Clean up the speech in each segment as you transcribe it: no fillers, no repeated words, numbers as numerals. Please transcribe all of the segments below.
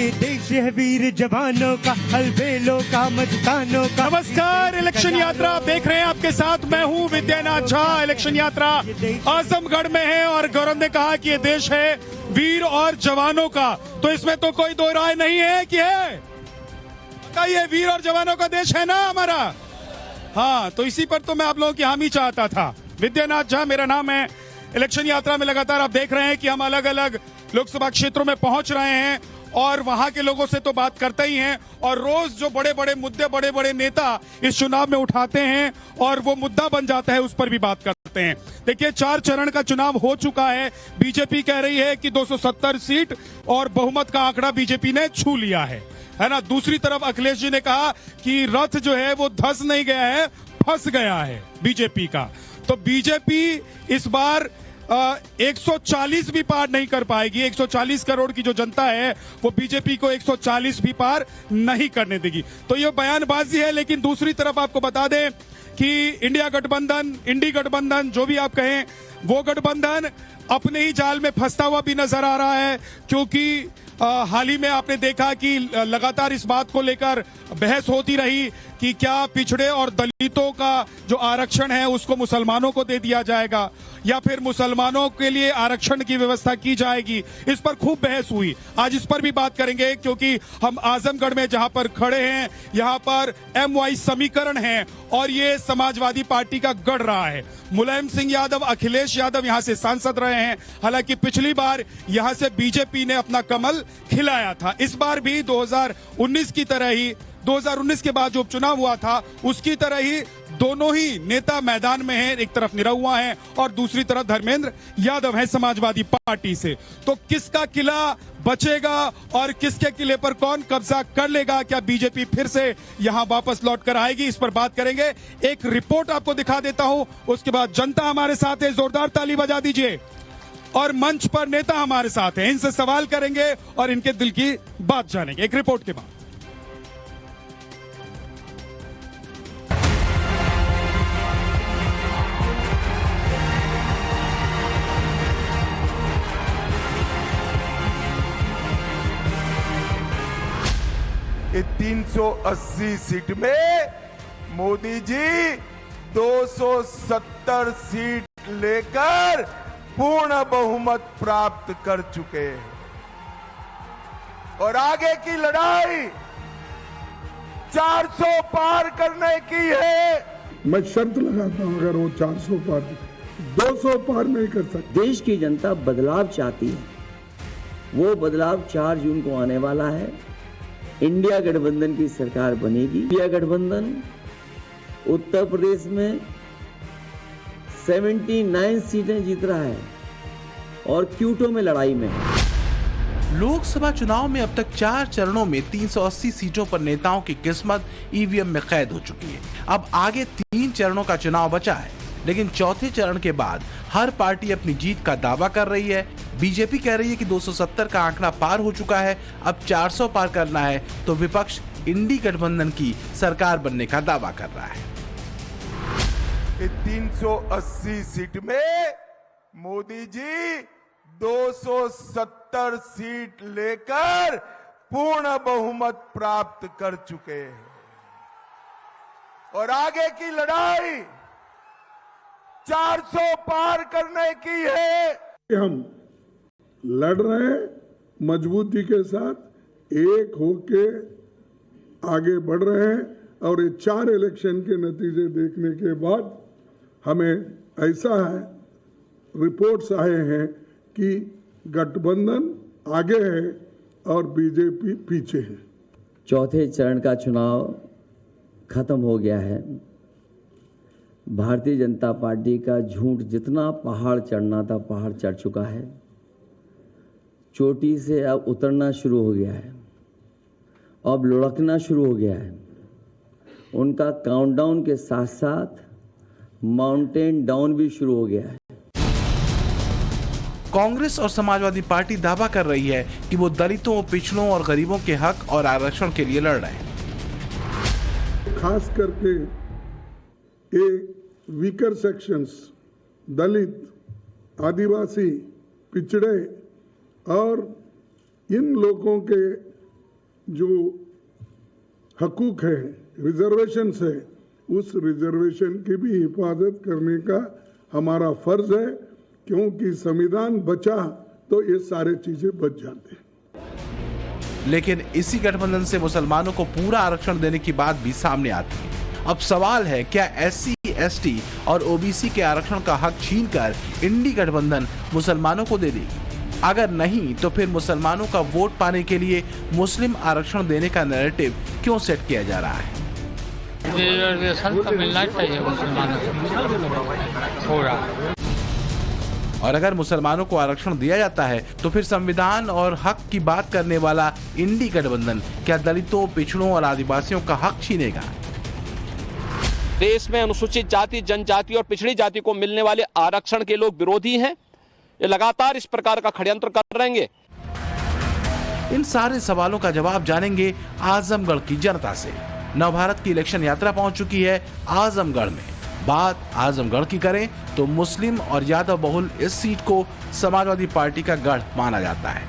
ये देश है वीर जवानों का, अलबेलों का, मस्तानों का। नमस्कार, इलेक्शन यात्रा आप देख रहे हैं, आपके साथ मैं हूं विद्यानाथ झा। इलेक्शन यात्रा आजमगढ़ में है और गौरव ने कहा कि ये देश है वीर और जवानों का, तो इसमें तो कोई दो राय नहीं है कि है, बताइए, वीर और जवानों का देश है ना हमारा। हाँ, तो इसी पर तो मैं आप लोगों की हामी चाहता था। विद्यानाथ झा मेरा नाम है। इलेक्शन यात्रा में लगातार आप देख रहे हैं कि हम अलग अलग लोकसभा क्षेत्रों में पहुंच रहे हैं और वहां के लोगों से तो बात करते ही हैं, और रोज जो बड़े बड़े मुद्दे बड़े बड़े नेता इस चुनाव में उठाते हैं और वो मुद्दा बन जाता है, उस पर भी बात करते हैं। देखिए, 4 चरण का चुनाव हो चुका है। बीजेपी कह रही है कि 270 सीट और बहुमत का आंकड़ा बीजेपी ने छू लिया है ना। दूसरी तरफ अखिलेश जी ने कहा कि रथ जो है वो धस नहीं गया है, फंस गया है बीजेपी का। तो बीजेपी इस बार 140 भी पार नहीं कर पाएगी। 140 करोड़ की जो जनता है वो बीजेपी को 140 भी पार नहीं करने देगी। तो ये बयानबाजी है, लेकिन दूसरी तरफ आपको बता दें कि इंडिया गठबंधन, इंडी गठबंधन, जो भी आप कहें, वो गठबंधन अपने ही जाल में फंसता हुआ भी नजर आ रहा है, क्योंकि हाल ही में आपने देखा कि लगातार इस बात को लेकर बहस होती रही कि क्या पिछड़े और दलितों का जो आरक्षण है उसको मुसलमानों को दे दिया जाएगा या फिर मुसलमानों के लिए आरक्षण की व्यवस्था की जाएगी। इस पर खूब बहस हुई। आज इस पर भी बात करेंगे, क्योंकि हम आजमगढ़ में जहां पर खड़े हैं यहां पर MY समीकरण है और ये समाजवादी पार्टी का गढ़ रहा है। मुलायम सिंह यादव, अखिलेश यादव यहां से सांसद रहे हैं। हालांकि पिछली बार यहां से बीजेपी ने अपना कमल खिलाया था। इस बार भी 2019 की तरह ही, 2019 के बाद जो उपचुनाव हुआ था उसकी तरह ही दोनों ही नेता मैदान में हैं। एक तरफ निरहुआ है और दूसरी तरफ धर्मेंद्र यादव है समाजवादी पार्टी से। तो किसका किला बचेगा और किसके किले पर कौन कब्जा कर लेगा? क्या बीजेपी फिर से यहां वापस लौट कर आएगी? इस पर बात करेंगे। एक रिपोर्ट आपको दिखा देता हूं, उसके बाद जनता हमारे साथ है, जोरदार ताली बजा दीजिए। और मंच पर नेता हमारे साथ हैं, इनसे सवाल करेंगे और इनके दिल की बात जानेंगे एक रिपोर्ट के बाद। इस 380 सीट में मोदी जी 270 सीट लेकर पूर्ण बहुमत प्राप्त कर चुके हैं और आगे की लड़ाई 400 पार करने की है। मैं शर्त लगाता हूं, अगर वो 400 पार, 200 पार नहीं कर सकते। देश की जनता बदलाव चाहती है, वो बदलाव 4 जून को आने वाला है। इंडिया गठबंधन की सरकार बनेगी। इंडिया गठबंधन उत्तर प्रदेश में 79 सीटें जीत रहा है और क्यूटो में लड़ाई में है। लोकसभा चुनाव में अब तक 4 चरणों में 380 सीटों पर नेताओं की किस्मत ईवीएम में कैद हो चुकी है। अब आगे 3 चरणों का चुनाव बचा है, लेकिन चौथे चरण के बाद हर पार्टी अपनी जीत का दावा कर रही है। बीजेपी कह रही है कि 270 का आंकड़ा पार हो चुका है, अब 400 पार करना है, तो विपक्ष इंडी गठबंधन की सरकार बनने का दावा कर रहा है। 380 सीट में मोदी जी 270 सीट लेकर पूर्ण बहुमत प्राप्त कर चुके हैं और आगे की लड़ाई 400 पार करने की है। हम लड़ रहे हैं मजबूती के साथ, एक होके आगे बढ़ रहे हैं और ये 4 इलेक्शन के नतीजे देखने के बाद हमें ऐसा है, रिपोर्ट्स आए हैं कि गठबंधन आगे है और बीजेपी पीछे है। चौथे चरण का चुनाव खत्म हो गया है। भारतीय जनता पार्टी का झूठ जितना पहाड़ चढ़ना था, पहाड़ चढ़ चुका है। चोटी से अब उतरना शुरू हो गया है, अब लुढ़कना शुरू हो गया है। उनका काउंटडाउन के साथ साथ माउंटेन डाउन भी शुरू हो गया है। कांग्रेस और समाजवादी पार्टी दावा कर रही है कि वो दलितों, पिछड़ों और गरीबों के हक और आरक्षण के लिए लड़ रहे हैं। खास करके वीकर सेक्शंस, दलित, आदिवासी, पिछड़े और इन लोगों के जो हकूक है, रिजर्वेशन है, उस रिजर्वेशन की भी हिफाजत करने का हमारा फर्ज है, क्योंकि संविधान बचा तो ये सारे चीजें बच जाते हैं। लेकिन इसी गठबंधन से मुसलमानों को पूरा आरक्षण देने की बात भी सामने आती है। अब सवाल है, क्या SC, ST और OBC के आरक्षण का हक छीनकर इंडी गठबंधन मुसलमानों को दे देगी? अगर नहीं तो फिर मुसलमानों का वोट पाने के लिए मुस्लिम आरक्षण देने का नैरेटिव क्यों सेट किया जा रहा है? रिजर्वेशन तो मिलना चाहिए मुसलमानों को हो रहा। और अगर मुसलमानों को आरक्षण दिया जाता है तो फिर संविधान और हक की बात करने वाला इंडी गठबंधन क्या दलितों, पिछड़ों और आदिवासियों का हक छीनेगा? देश में अनुसूचित जाति, जनजाति और पिछड़ी जाति को मिलने वाले आरक्षण के लोग विरोधी हैं। ये लगातार इस प्रकार का षड्यंत्र कर रहेंगे। इन सारे सवालों का जवाब जानेंगे आजमगढ़ की जनता से। नवभारत की इलेक्शन यात्रा पहुंच चुकी है आजमगढ़ में। बात आजमगढ़ की करें तो मुस्लिम और यादव बहुल इस सीट को समाजवादी पार्टी का गढ़ माना जाता है।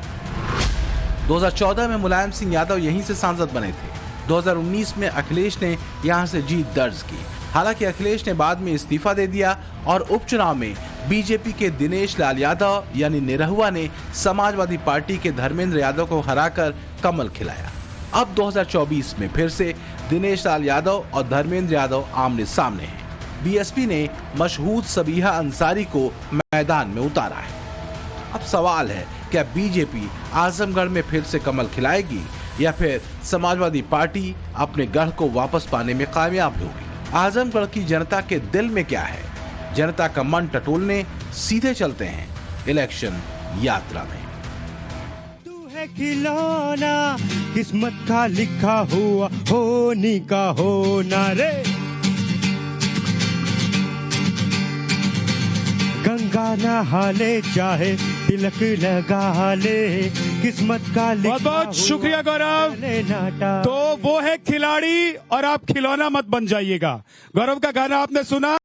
2014 में मुलायम सिंह यादव यहीं से सांसद बने थे। 2019 में अखिलेश ने यहां से जीत दर्ज की। हालांकि अखिलेश ने बाद में इस्तीफा दे दिया और उपचुनाव में बीजेपी के दिनेश लाल यादव यानी निरहुआ ने समाजवादी पार्टी के धर्मेंद्र यादव को हराकर कमल खिलाया। अब 2024 में फिर से दिनेश लाल यादव और धर्मेंद्र यादव आमने सामने हैं। बीएसपी ने मशहूद सबीहा अंसारी को मैदान में उतारा है। अब सवाल है, क्या बीजेपी आजमगढ़ में फिर से कमल खिलाएगी या फिर समाजवादी पार्टी अपने गढ़ को वापस पाने में कामयाब होगी? आजमगढ़ की जनता के दिल में क्या है? जनता का मन टटोलने सीधे चलते हैं इलेक्शन यात्रा में। तू है खिलौना, किस्मत का लिखा हुआ, होनी का होना रे। गंगा नहा ले, चाहे तिलक लगा ले, किस्मत का लिखा बहुत बहुत शुक्रिया गौरव। नाटा। तो वो है खिलाड़ी और आप खिलौना मत बन जाइएगा। गौरव का गाना आपने सुना,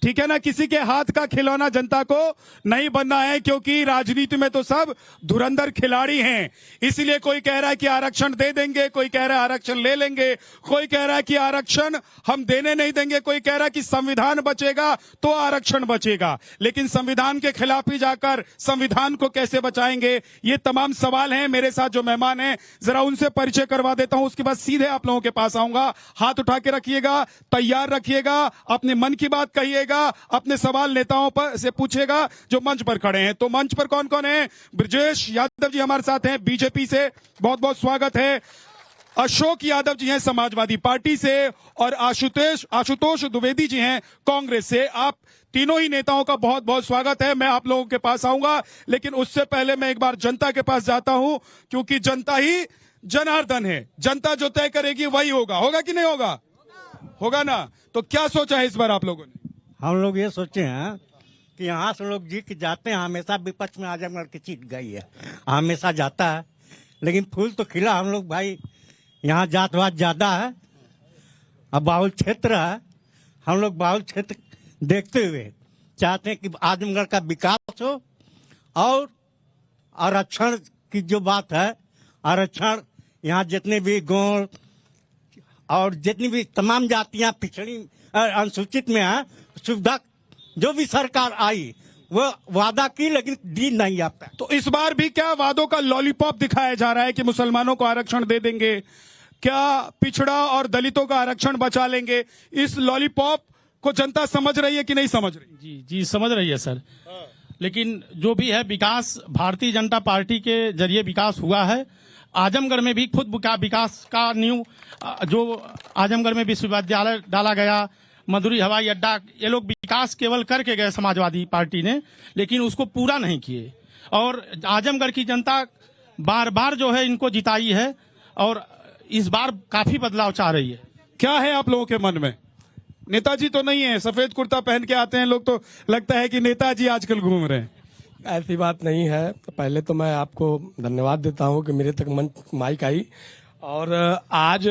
ठीक है ना? किसी के हाथ का खिलौना जनता को नहीं बनना है, क्योंकि राजनीति में तो सब धुरंधर खिलाड़ी हैं। इसलिए कोई कह रहा है कि आरक्षण दे देंगे, कोई कह रहा है आरक्षण ले लेंगे, कोई कह रहा है कि आरक्षण हम देने नहीं देंगे, कोई कह रहा है कि संविधान बचेगा तो आरक्षण बचेगा। लेकिन संविधान के खिलाफ ही जाकर संविधान को कैसे बचाएंगे? ये तमाम सवाल हैं। मेरे साथ जो मेहमान हैं जरा उनसे परिचय करवा देता हूं, उसके बाद सीधे आप लोगों के पास आऊंगा। हाथ उठा के रखिएगा, तैयार रखिएगा, अपने मन की बात कहिएगा, अपने सवाल नेताओं पर से पूछेगा जो मंच पर खड़े हैं। तो मंच पर कौन कौन है? ब्रजेश यादव जी हमारे साथ हैं बीजेपी से, बहुत बहुत स्वागत है। अशोक यादव जी हैं समाजवादी पार्टी से, और आशुतोष द्विवेदी जी हैं कांग्रेस से। आप तीनों ही नेताओं का बहुत बहुत स्वागत है। मैं आप लोगों के पास आऊंगा, लेकिन उससे पहले मैं एक बार जनता के पास जाता हूं, क्योंकि जनता ही जनार्दन है। जनता जो तय करेगी वही होगा। होगा कि नहीं होगा? होगा ना? तो क्या सोचा है इस बार आप लोगों ने? हम लोग ये सोचे हैं कि यहाँ से लोग जीत जाते हैं। हमेशा विपक्ष में आजमगढ़ की सीट गई है, हमेशा जाता है, लेकिन फूल तो खिला। हम लोग भाई यहाँ जातवाद ज्यादा है, अब बाहुल क्षेत्र है। हम लोग बाहुल क्षेत्र देखते हुए चाहते हैं कि आजमगढ़ का विकास हो, और आरक्षण की जो बात है, आरक्षण यहाँ जितने भी गौड़ और जितनी भी तमाम जातियां पिछड़ी अनुसूचित में है, सुविधा जो भी सरकार आई वो वादा की, लेकिन दी नहीं अब तक। तो इस बार भी क्या वादों का लॉलीपॉप दिखाया जा रहा है कि मुसलमानों को आरक्षण दे देंगे? क्या पिछड़ा और दलितों का आरक्षण बचा लेंगे? इस लॉलीपॉप को जनता समझ रही है कि नहीं समझ रही? जी समझ रही है सर। लेकिन जो भी है विकास भारतीय जनता पार्टी के जरिए विकास हुआ है। आजमगढ़ में भी खुद विकास का न्यू जो आजमगढ़ में विश्वविद्यालय डाला गया, मधुरी हवाई अड्डा, ये लोग विकास केवल करके गए समाजवादी पार्टी ने, लेकिन उसको पूरा नहीं किए। और आजमगढ़ की जनता बार बार जो है इनको जिताई है, और इस बार काफी बदलाव चाह रही है। क्या है आप लोगों के मन में? नेताजी तो नहीं है, सफेद कुर्ता पहन के आते हैं लोग, तो लगता है कि नेताजी आजकल घूम रहे हैं। ऐसी बात नहीं है। पहले तो मैं आपको धन्यवाद देता हूं कि मेरे तक माइक आई। और आज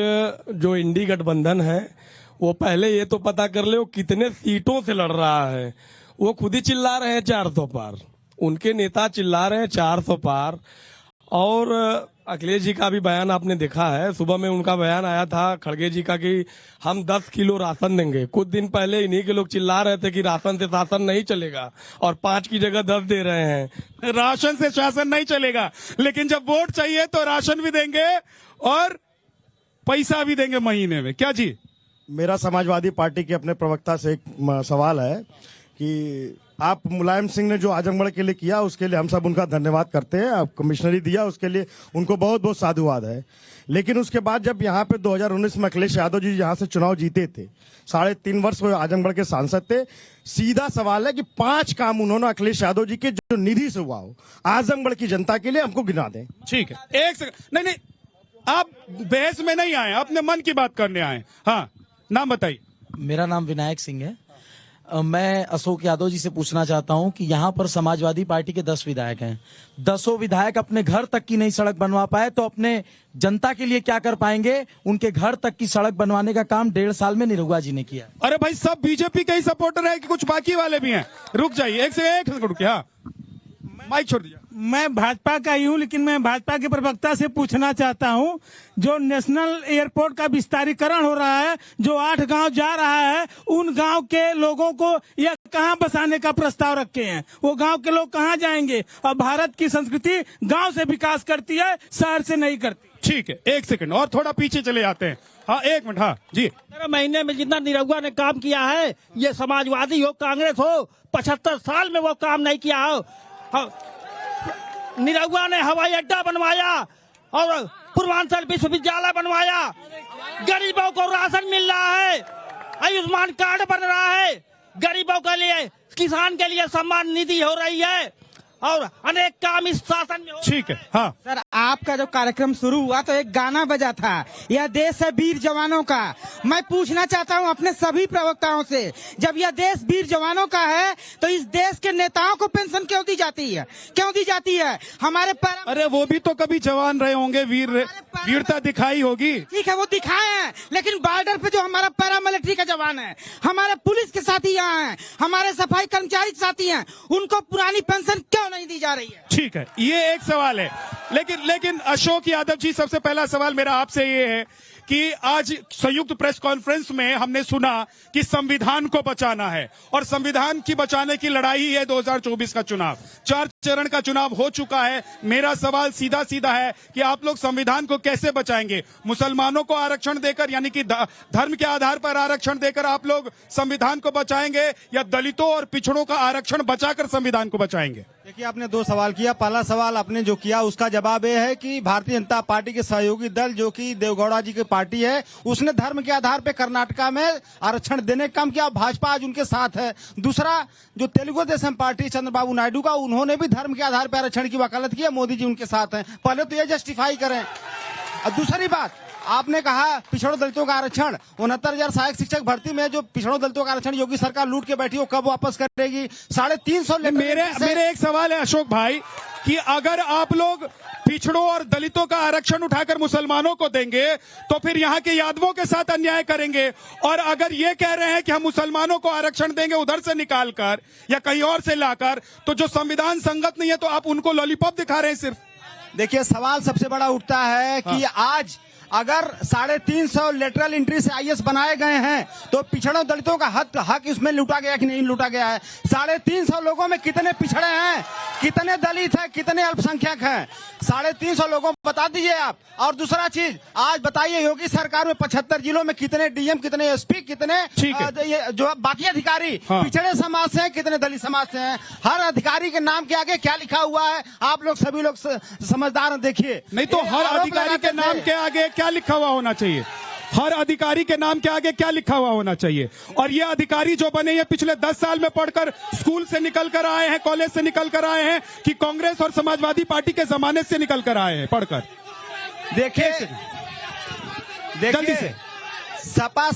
जो इंडी गठबंधन है वो पहले ये तो पता कर ले वो कितने सीटों से लड़ रहा है। वो खुद ही चिल्ला रहे हैं 400 पार, उनके नेता चिल्ला रहे हैं 400 पार। और अखिलेश जी का भी बयान आपने देखा है। सुबह में उनका बयान आया था खड़गे जी का कि हम 10 किलो राशन देंगे। कुछ दिन पहले इन्हीं के लोग चिल्ला रहे थे कि राशन से शासन नहीं चलेगा और 5 की जगह 10 दे रहे हैं। राशन से शासन नहीं चलेगा, लेकिन जब वोट चाहिए तो राशन भी देंगे और पैसा भी देंगे महीने में। क्या जी? मेरा समाजवादी पार्टी के अपने प्रवक्ता से एक सवाल है कि आप मुलायम सिंह ने जो आजमगढ़ के लिए किया उसके लिए हम सब उनका धन्यवाद करते हैं। आप कमिश्नरी दिया उसके लिए उनको बहुत बहुत साधुवाद है। लेकिन उसके बाद जब यहाँ पे 2019 में अखिलेश यादव जी यहाँ से चुनाव जीते थे, 3.5 वर्ष वो आजमगढ़ के सांसद थे। सीधा सवाल है कि 5 काम उन्होंने अखिलेश यादव जी के जो निधि से हुआ हो आजमगढ़ की जनता के लिए हमको गिना दें। ठीक है, एक सेकंड। नहीं, आप बहस में नहीं आए, अपने मन की बात करने आए। हाँ, नाम बताइए। मेरा नाम विनायक सिंह है। मैं अशोक यादव जी से पूछना चाहता हूं कि यहाँ पर समाजवादी पार्टी के 10 विधायक हैं। 10 विधायक अपने घर तक की नई सड़क बनवा पाए तो अपने जनता के लिए क्या कर पाएंगे? उनके घर तक की सड़क बनवाने का काम 1.5 साल में निरहुआ जी ने किया। अरे भाई, सब बीजेपी के ही सपोर्टर है कि कुछ बाकी वाले भी हैं? रुक जाइए, एक सेकंड रुकिए। हाँ, माइक छोड़ दीजिए। मैं भाजपा का ही हूँ, लेकिन मैं भाजपा के प्रवक्ता से पूछना चाहता हूँ, जो नेशनल एयरपोर्ट का विस्तारीकरण हो रहा है, जो 8 गांव जा रहा है, उन गांव के लोगों को यह कहाँ बसाने का प्रस्ताव रखे हैं? वो गांव के लोग कहाँ जाएंगे? और भारत की संस्कृति गांव से विकास करती है, शहर से नहीं करती। ठीक है, एक सेकंड और थोड़ा पीछे चले जाते हैं। हाँ, 1 मिनट। हाँ जी। 13 महीने में जितना निरहुआ ने काम किया है, ये समाजवादी हो, कांग्रेस हो, 75 साल में वो काम नहीं किया हो। निरहुआ ने हवाई अड्डा बनवाया और पूर्वांचल विश्वविद्यालय बनवाया, गरीबों को राशन मिल रहा है, आयुष्मान कार्ड बन रहा है, गरीबों के लिए, किसान के लिए सम्मान निधि हो रही है और अनेक काम इस शासन में। ठीक है। हाँ सर, आपका जो कार्यक्रम शुरू हुआ तो एक गाना बजा था, यह देश है वीर जवानों का। मैं पूछना चाहता हूं अपने सभी प्रवक्ताओं से, जब यह देश वीर जवानों का है तो इस देश के नेताओं को पेंशन क्यों दी जाती है? क्यों दी जाती है? हमारे अरे वो भी तो कभी जवान रहे होंगे, वीरता दिखाई होगी। ठीक है, वो दिखाए हैं, लेकिन बॉर्डर पे जो हमारा पैरामिलिट्री का जवान है, हमारे पुलिस के साथी यहाँ हैं, हमारे सफाई कर्मचारी साथी हैं, उनको पुरानी पेंशन क्यों नहीं दी जा रही है? ठीक है, ये एक सवाल है। लेकिन अशोक यादव जी, सबसे पहला सवाल मेरा आपसे ये है कि आज संयुक्त प्रेस कॉन्फ्रेंस में हमने सुना कि संविधान को बचाना है और संविधान की बचाने की लड़ाई है 2024 का चुनाव। 4 चरण का चुनाव हो चुका है। मेरा सवाल सीधा सीधा है कि आप लोग संविधान को कैसे बचाएंगे? मुसलमानों को आरक्षण देकर, यानी कि धर्म के आधार पर आरक्षण देकर आप लोग संविधान को बचाएंगे, या दलितों और पिछड़ों का आरक्षण बचाकर संविधान को बचाएंगे? देखिए, आपने 2 सवाल किया। पहला सवाल आपने जो किया उसका जवाब ये है कि भारतीय जनता पार्टी के सहयोगी दल, जो कि देवगौड़ा जी की पार्टी है, उसने धर्म के आधार पे कर्नाटका में आरक्षण देने का काम किया। भाजपा आज उनके साथ है। दूसरा, जो तेलुगु देशम पार्टी चंद्रबाबू नायडू का, उन्होंने भी धर्म के आधार पर आरक्षण की वकालत की है। मोदी जी उनके साथ हैं। पहले तो ये जस्टिफाई करें। और दूसरी बात, आपने कहा पिछड़ों दलितों का आरक्षण, 69,000 सहायक शिक्षक भर्ती में जो पिछड़ों दलितों का आरक्षण योगी सरकार लूट के बैठी, वो कब वापस करेगी? 350 मेरे एक सवाल है अशोक भाई कि अगर आप लोग पिछड़ों और दलितों का आरक्षण उठाकर मुसलमानों को देंगे तो फिर यहाँ के यादवों के साथ अन्याय करेंगे, और अगर ये कह रहे हैं कि हम मुसलमानों को आरक्षण देंगे उधर से निकालकर या कहीं और से लाकर, तो जो संविधान संगत नहीं है तो आप उनको लॉलीपॉप दिखा रहे हैं सिर्फ। देखिए, सवाल सबसे बड़ा उठता है कि आज अगर 350 लेटरल एंट्री से आईएएस बनाए गए हैं तो पिछड़ों दलितों का हक इसमें लूटा गया कि नहीं लूटा गया है? 350 लोगों में कितने पिछड़े हैं, कितने दलित हैं, कितने अल्पसंख्यक हैं? 350 लोगों को बता दीजिए आप। और दूसरा चीज, आज बताइए योगी सरकार में 75 जिलों में कितने डीएम, कितने एसपी, कितने जो बाकी अधिकारी पिछड़े समाज से हैं, कितने दलित समाज से हैं? हर अधिकारी के नाम के आगे क्या लिखा हुआ है? आप लोग सभी लोग समझदार देखिए। नहीं तो हर अधिकारी के नाम के आगे क्या लिखा हुआ होना चाहिए? हर अधिकारी के नाम के आगे क्या लिखा हुआ होना चाहिए? और ये अधिकारी जो बने ये पिछले 10 साल में पढ़कर स्कूल से निकल कर आए हैं, कॉलेज से निकल कर आए हैं, कि कांग्रेस और समाजवादी पार्टी के जमाने से निकल कर आए हैं पढ़कर? देखिए सपा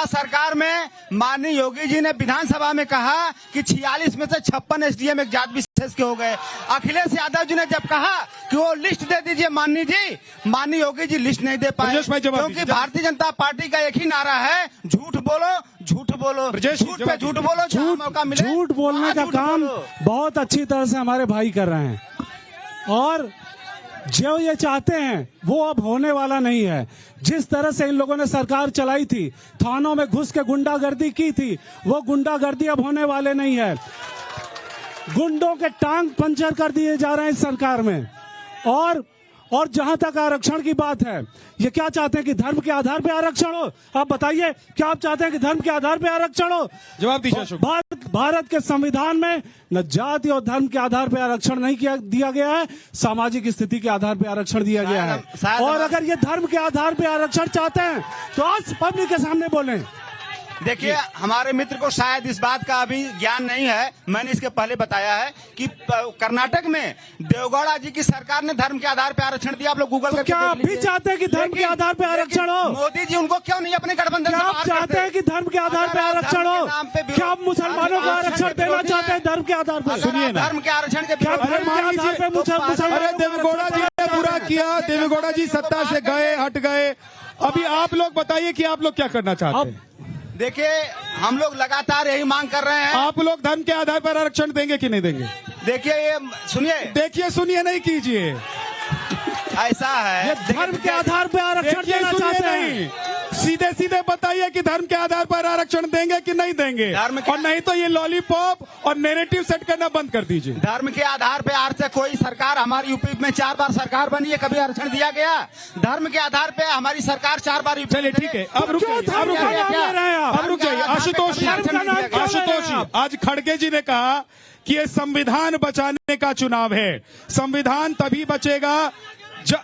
सरकार में माननीय योगी जी ने विधानसभा में कहा कि 46 में से 56 एसडीएम एक जात विशेष के हो गए। अखिलेश यादव जी ने जब कहा कि वो लिस्ट दे दीजिए माननीय योगी जी लिस्ट नहीं दे पाए, क्योंकि भारतीय जनता पार्टी का एक ही नारा है, झूठ बोलो, झूठ बोलो, झूठ पे झूठ बोलो, झूठ बोलने का काम बहुत अच्छी तरह से हमारे भाई कर रहे हैं। और जो ये चाहते हैं वो अब होने वाला नहीं है। जिस तरह से इन लोगों ने सरकार चलाई थी, थानों में घुस के गुंडागर्दी की थी, वो गुंडागर्दी अब होने वाले नहीं है। गुंडों के टांग पंचर कर दिए जा रहे हैं इस सरकार में। और जहां तक आरक्षण की बात है, ये क्या चाहते हैं कि धर्म के आधार पे आरक्षण हो? आप बताइए, क्या आप चाहते हैं कि धर्म के आधार पे आरक्षण हो? जवाब दीजिए। भारत के संविधान में न जाति और धर्म के आधार पे आरक्षण नहीं दिया गया है, सामाजिक स्थिति के आधार पे आरक्षण दिया गया है। और अगर ये धर्म के आधार पे आरक्षण चाहते हैं तो आज पब्लिक के सामने बोलें। देखिए, हमारे मित्र को शायद इस बात का अभी ज्ञान नहीं है। मैंने इसके पहले बताया है कि कर्नाटक में देवगौड़ा जी की सरकार ने धर्म के आधार पर आरक्षण दिया। आप लोग गूगल करके क्या आप भी चाहते हैं कि धर्म के आधार पर आरक्षण हो? मोदी जी उनको क्यों नहीं अपने गठबंधन से आप चाहते हैं कि धर्म के आधार पर आरक्षण हो? क्या आप मुसलमानों को आरक्षण देना चाहते हैं धर्म के आधार पर? सुनिए ना, धर्म के आरक्षण के देवेगौड़ा जी ने पूरा किया, देवेगौड़ा जी सत्ता से गए, हट गए। अभी आप लोग बताइए कि आप लोग क्या करना चाहते हैं? देखिए, हम लोग लगातार यही मांग कर रहे हैं। आप लोग धर्म के आधार पर आरक्षण देंगे कि नहीं देंगे? देखिए, ये सुनिए नहीं कीजिए। ऐसा है, ये धर्म के आधार पर आरक्षण देना चाहते हैं। सीधे सीधे बताइए कि धर्म के आधार पर आरक्षण देंगे कि नहीं देंगे, और नहीं तो ये लॉलीपॉप और नैरेटिव सेट करना बंद कर दीजिए। धर्म के आधार पे आज तक कोई सरकार, हमारी यूपी में 4 बार सरकार बनी है, कभी आरक्षण दिया गया? धर्म के आधार पे हमारी सरकार 4 बार। चलिए ठीक है, अब रुक जाइए। आशुतोष जी, आज खड़गे जी ने कहा कि ये संविधान बचाने का चुनाव है। संविधान तभी बचेगा,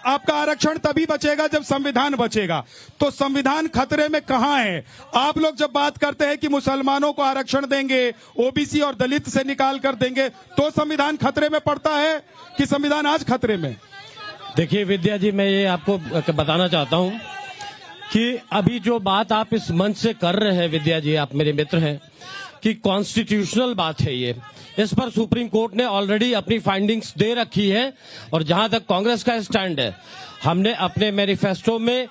आपका आरक्षण तभी बचेगा जब संविधान बचेगा। तो संविधान खतरे में कहां है? आप लोग जब बात करते हैं कि मुसलमानों को आरक्षण देंगे, ओबीसी और दलित से निकाल कर देंगे, तो संविधान खतरे में पड़ता है कि संविधान आज खतरे में? देखिए विद्या जी, मैं ये आपको बताना चाहता हूं कि अभी जो बात आप इस मंच से कर रहे हैं, विद्या जी आप मेरे मित्र हैं, कि कॉन्स्टिट्यूशनल बात है ये। इस पर सुप्रीम कोर्ट ने ऑलरेडी अपनी फाइंडिंग्स दे रखी है। और जहां तक कांग्रेस का स्टैंड है, हमने अपने मैनिफेस्टो में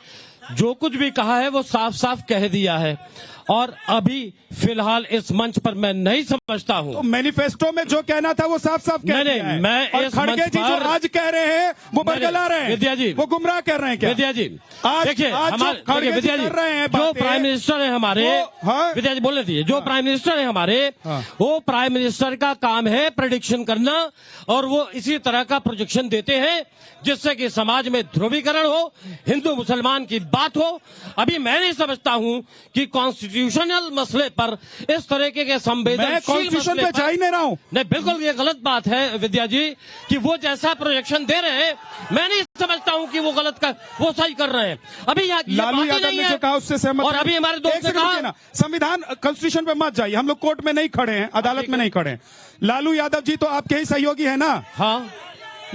जो कुछ भी कहा है वो साफ साफ कह दिया है। और अभी फिलहाल इस मंच पर मैं नहीं समझता हूं। तो मैनिफेस्टो में जो कहना था वो साफ साफ कह दिया है। मैं और खड़गे जी जो आज कह रहे हैं वो बरगला रहे हैं। विद्या जी, वो गुमराह कर रहे हैं क्या? विद्या जी, देखिए हमारे विद्या जी, जो प्राइम मिनिस्टर है हमारे, विद्या जी बोलने दीजिए, जो प्राइम मिनिस्टर है हमारे, वो प्राइम मिनिस्टर का काम है प्रेडिक्शन करना, और वो इसी तरह का प्रोजेक्शन देते हैं जिससे कि समाज में ध्रुवीकरण हो, हिंदू मुसलमान की बात हो। अभी मैं नहीं समझता हूं कि कॉन्स्टिट्यूशनल मसले पर इस तरीके के संवेदनशील कॉन्स्टिट्यूशन पे जा ही नहीं रहा हूं। नहीं, बिल्कुल ये गलत बात है विद्या जी कि वो जैसा प्रोजेक्शन दे रहे हैं, मैं नहीं समझता हूं कि वो सही कर रहे हैं। अभी लालू यादव ने जो कहा उससे सहमत, और अभी हमारे दोस्त ने कहा संविधान कॉन्स्टिट्यूशन पे मत जाइए, हम लोग कोर्ट में नहीं खड़े हैं, अदालत में नहीं खड़े हैं। लालू यादव जी तो आपके ही सहयोगी है ना? हाँ,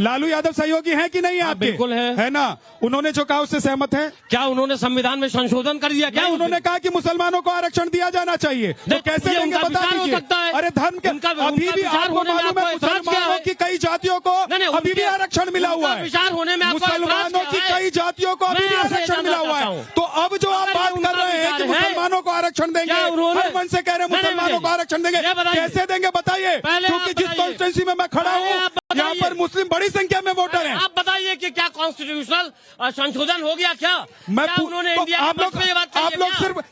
लालू यादव सहयोगी है कि नहीं है आपके? बिल्कुल है ना? उन्होंने जो कहा उससे सहमत है? क्या उन्होंने संविधान में संशोधन कर दिया? क्या उन्होंने कहा कि मुसलमानों को आरक्षण दिया जाना चाहिए? तो कैसे देंगे बता दीजिए। अरे धर्म के अभी भी आपको मालूम है मुसलमानों की कई जातियों को अभी भी आरक्षण मिला हुआ है। मुसलमानों की कई जातियों को अभी भी आरक्षण मिला हुआ है। तो अब जो आप बात कर रहे हैं कि मुसलमानों को आरक्षण देंगे, हर मन से कह रहे हैं मुसलमानों को आरक्षण देंगे, कैसे देंगे बताइए? क्योंकि जिस कॉन्स्टिट्यूंसी में मैं खड़ा हूँ यहाँ पर मुस्लिम बड़ी संख्या में वोटर हैं। आप बताइए कि क्या कॉन्स्टिट्यूशनल संशोधन हो गया? क्या उन्होंने इंडिया आप लोग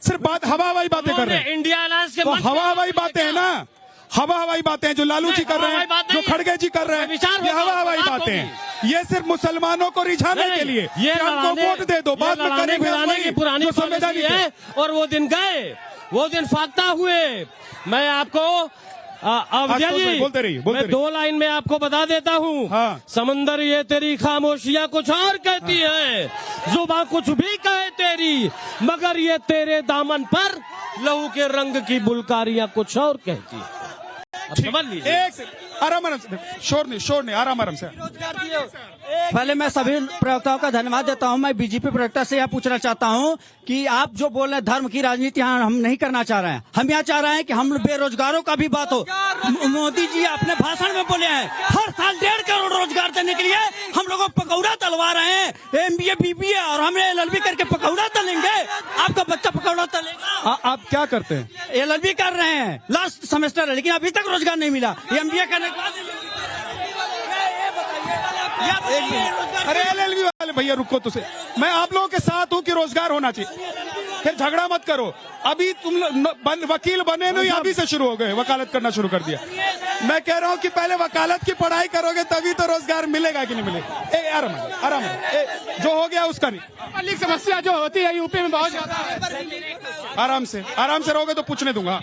सिर्फ बात हवाई बातें कर रहे हैं। इंडिया अलायंस के हवाई बातें हैं ना, हवाई बातें हैं जो लालू जी कर रहे हैं, जो खड़गे जी कर रहे हैं, ये हवाई बातें हैं। ये सिर्फ मुसलमानों को रिझाने के लिए, ये हमको वोट दे दो, बाद में करेंगे की पुरानी संविधान है। और वो दिन गए, वो दिन फाख्ता हुए। मैं आपको विद्या जी बोलते रहिए, मैं 2 लाइन में आपको बता देता हूँ। हाँ। समंदर ये तेरी खामोशियाँ कुछ और कहती है, जुबां कुछ भी कहे तेरी, मगर ये तेरे दामन पर लहू के रंग की बुलकारियां कुछ और कहती है। समझ लीजिए। आराम से, शोर नहीं, आराम से। पहले मैं सभी प्रवक्ताओं का धन्यवाद देता हूं। मैं बीजेपी प्रवक्ता से यह पूछना चाहता हूं कि आप जो बोल रहे हैं धर्म की राजनीति यहाँ हम नहीं करना चाह रहे हैं। हम यहाँ चाह रहे हैं कि हम बेरोजगारों का भी बात हो। मोदी जी अपने भाषण में बोले हैं हर साल 1.5 करोड़ रोजगार देने के लिए हम लोगों को पकौड़ा तलवा रहे हैं, MBA BBA और हम LLB करके पकौड़ा तलेंगे। आपका बच्चा पकौड़ा तलेगा? आप क्या करते हैं? LLB कर रहे हैं, लास्ट सेमेस्टर है, लेकिन अभी तक रोजगार नहीं मिला। MBA करने के बाद अरे एलएलबी वाले भैया रुको तो से, मैं आप लोगों के साथ हूं कि रोजगार होना चाहिए, फिर झगड़ा मत करो। अभी तुम वकील बने नहीं, अभी से शुरू हो गए, वकालत करना शुरू कर दिया। मैं कह रहा हूं कि पहले वकालत की पढ़ाई करोगे तभी तो रोजगार मिलेगा कि नहीं मिलेगा। आराम जो हो गया उसका नहीं। समस्या जो होती है यूपी में बहुत ज्यादा है। आराम से रहोगे तो पूछने दूंगा।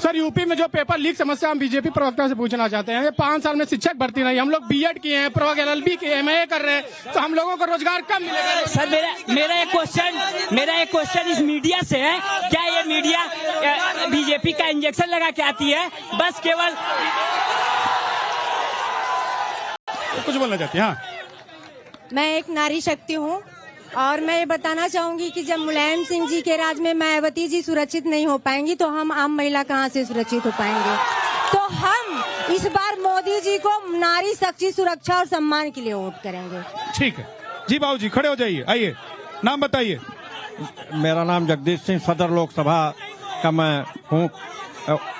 सर यूपी में जो पेपर लीक समस्या हम बीजेपी प्रवक्ता से पूछना चाहते हैं। 5 साल में शिक्षक भर्ती नहीं, हम लोग बीएड किए हैं, LLB किए, MA कर रहे हैं, तो हम लोगों को रोजगार कब मिलेगा? सर मेरा एक क्वेश्चन इस मीडिया से है, क्या ये मीडिया बीजेपी का इंजेक्शन लगा के आती है? बस केवल कुछ बोलना चाहती है? हाँ, मैं एक नारी शक्ति हूँ और मैं ये बताना चाहूंगी कि जब मुलायम सिंह जी के राज में मायावती जी सुरक्षित नहीं हो पाएंगी तो हम आम महिला कहाँ से सुरक्षित हो पाएंगे? तो हम इस बार मोदी जी को नारी शक्ति सुरक्षा और सम्मान के लिए वोट करेंगे। ठीक है जी। बाबू जी खड़े हो जाइए, आइए, नाम बताइए। मेरा नाम जगदीश सिंह, सदर लोकसभा का मैं हूँ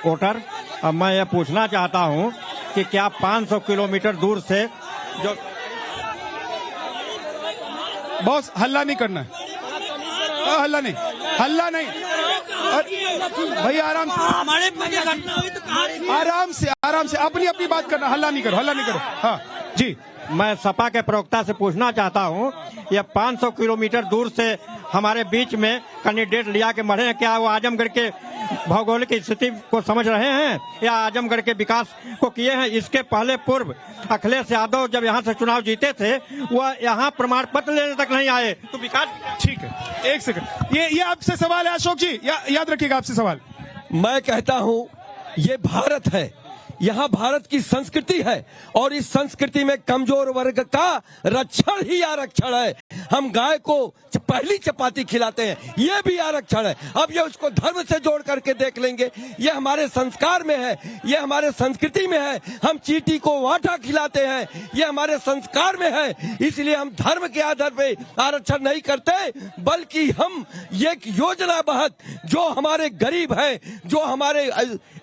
वोटर। अब मैं ये पूछना चाहता हूँ कि क्या 500 किलोमीटर दूर से जो बॉस हल्ला नहीं करना है, हल्ला नहीं भैया, आराम से अपनी बात करना, हल्ला नहीं करो। हाँ जी, मैं सपा के प्रवक्ता से पूछना चाहता हूँ, ये 500 किलोमीटर दूर से हमारे बीच में कैंडिडेट लिया के मरे हैं, क्या वो आजमगढ़ के भौगोलिक स्थिति को समझ रहे हैं या आजमगढ़ के विकास को किए हैं? इसके पहले पूर्व अखिलेश यादव जब यहाँ से चुनाव जीते थे, वह यहाँ प्रमाण पत्र लेने तक नहीं आए, तो विकास। ठीक है, एक सेकंड, ये आपसे सवाल है अशोक जी, याद रखिएगा आपसे सवाल। मैं कहता हूँ ये भारत है, यहाँ भारत की संस्कृति है और इस संस्कृति में कमजोर वर्ग का रक्षण ही आरक्षण है। हम गाय को पहली चपाती खिलाते हैं, ये भी आरक्षण है। अब ये उसको धर्म से जोड़ करके देख लेंगे, ये हमारे संस्कार में है, ये हमारे संस्कृति में है। हम चींटी को वाटा खिलाते हैं, ये हमारे संस्कार में है। इसलिए हम धर्म के आधार पे आरक्षण नहीं करते, बल्कि हम एक योजना बहत जो हमारे गरीब हैं, जो हमारे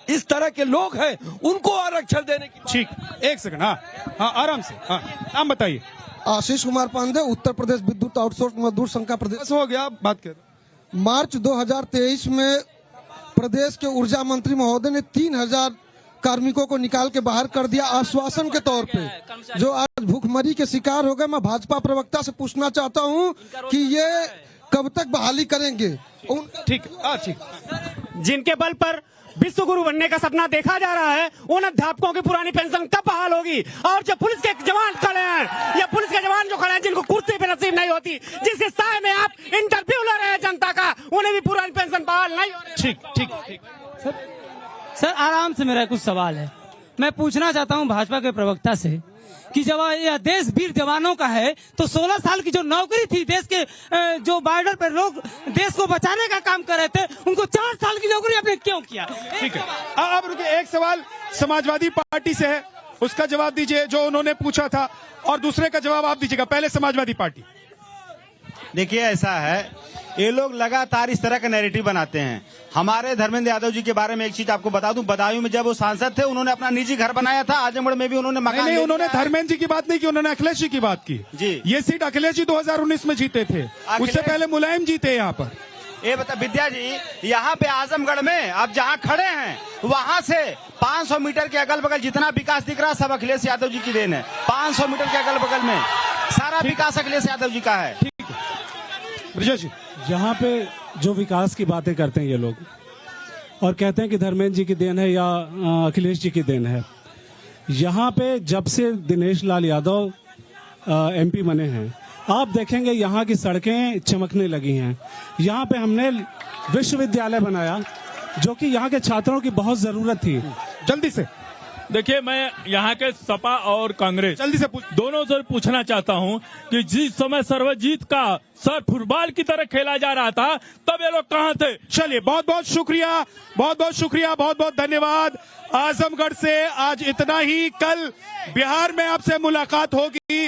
इस तरह के लोग हैं, उनको आरक्षण देने की। ठीक, एक सेकंड। हाँ आराम से। हाँ, नाम बताइए। आशीष कुमार पांडे, उत्तर प्रदेश विद्युत आउटसोर्स मजदूर संघ का प्रदेश। हो गया, बात कर। मार्च 2023 में प्रदेश के ऊर्जा मंत्री महोदय ने 3000 कार्मिकों को निकाल के बाहर कर दिया आश्वासन के तौर पे, जो आज भूखमरी के शिकार हो गए। मैं भाजपा प्रवक्ता से पूछना चाहता हूँ कि ये कब तक बहाली करेंगे? ठीक, जिनके बल पर विश्व गुरु बनने का सपना देखा जा रहा है, उन अध्यापकों की पुरानी पेंशन कब बहाल होगी? और जो पुलिस के जवान खड़े हैं, या पुलिस के जवान जो खड़े हैं जिनको कुर्सी पे नसीब नहीं होती, जिसके साए में आप इंटरव्यू ले रहे हैं जनता का, उन्हें भी पुरानी पेंशन बहाल नहीं हो रही। ठीक। सर आराम से, मेरा कुछ सवाल है। मैं पूछना चाहता हूं भाजपा के प्रवक्ता से कि जब यह देश वीर जवानों का है तो 16 साल की जो नौकरी थी, देश के जो बॉर्डर पर लोग देश को बचाने का काम कर रहे थे, उनको 4 साल की नौकरी आपने क्यों किया? ठीक है, अब रुकिए, एक सवाल समाजवादी पार्टी से है, उसका जवाब दीजिए जो उन्होंने पूछा था, और दूसरे का जवाब आप दीजिएगा। पहले समाजवादी पार्टी। देखिए, ऐसा है, ये लोग लगातार इस तरह का नैरेटिव बनाते हैं। हमारे धर्मेंद्र यादव जी के बारे में एक चीज आपको बता दूं, बदायूं में जब वो सांसद थे, उन्होंने अपना निजी घर बनाया था। आजमगढ़ में भी उन्होंने मकान नहीं, उन्होंने धर्मेंद्र जी की बात नहीं की, उन्होंने अखिलेश जी की बात की जी। ये सीट अखिलेश जी 2019 में जीते थे, उससे पहले मुलायम जी थे यहाँ पर। ये बता विद्या जी, यहाँ पे आजमगढ़ में आप जहाँ खड़े हैं, वहाँ से 500 मीटर के अगल बगल जितना विकास दिख रहा है, सब अखिलेश यादव जी की देन है। 500 मीटर के अगल बगल में सारा विकास अखिलेश यादव जी का है। जहाँ पे जो विकास की बातें करते हैं ये लोग और कहते हैं कि धर्मेंद्र जी की देन है या अखिलेश जी की देन है, यहाँ पे जब से दिनेश लाल यादव MP बने हैं, आप देखेंगे यहाँ की सड़कें चमकने लगी हैं। यहाँ पे हमने विश्वविद्यालय बनाया जो कि यहाँ के छात्रों की बहुत जरूरत थी। जल्दी से देखिए, मैं यहाँ के सपा और कांग्रेस जल्दी से दोनों से पूछना चाहता हूँ कि जिस समय सर्वजीत का सर फुटबॉल की तरह खेला जा रहा था, तब ये लोग कहाँ थे? चलिए, बहुत बहुत शुक्रिया, बहुत बहुत धन्यवाद। आजमगढ़ से आज इतना ही, कल बिहार में आपसे मुलाकात होगी।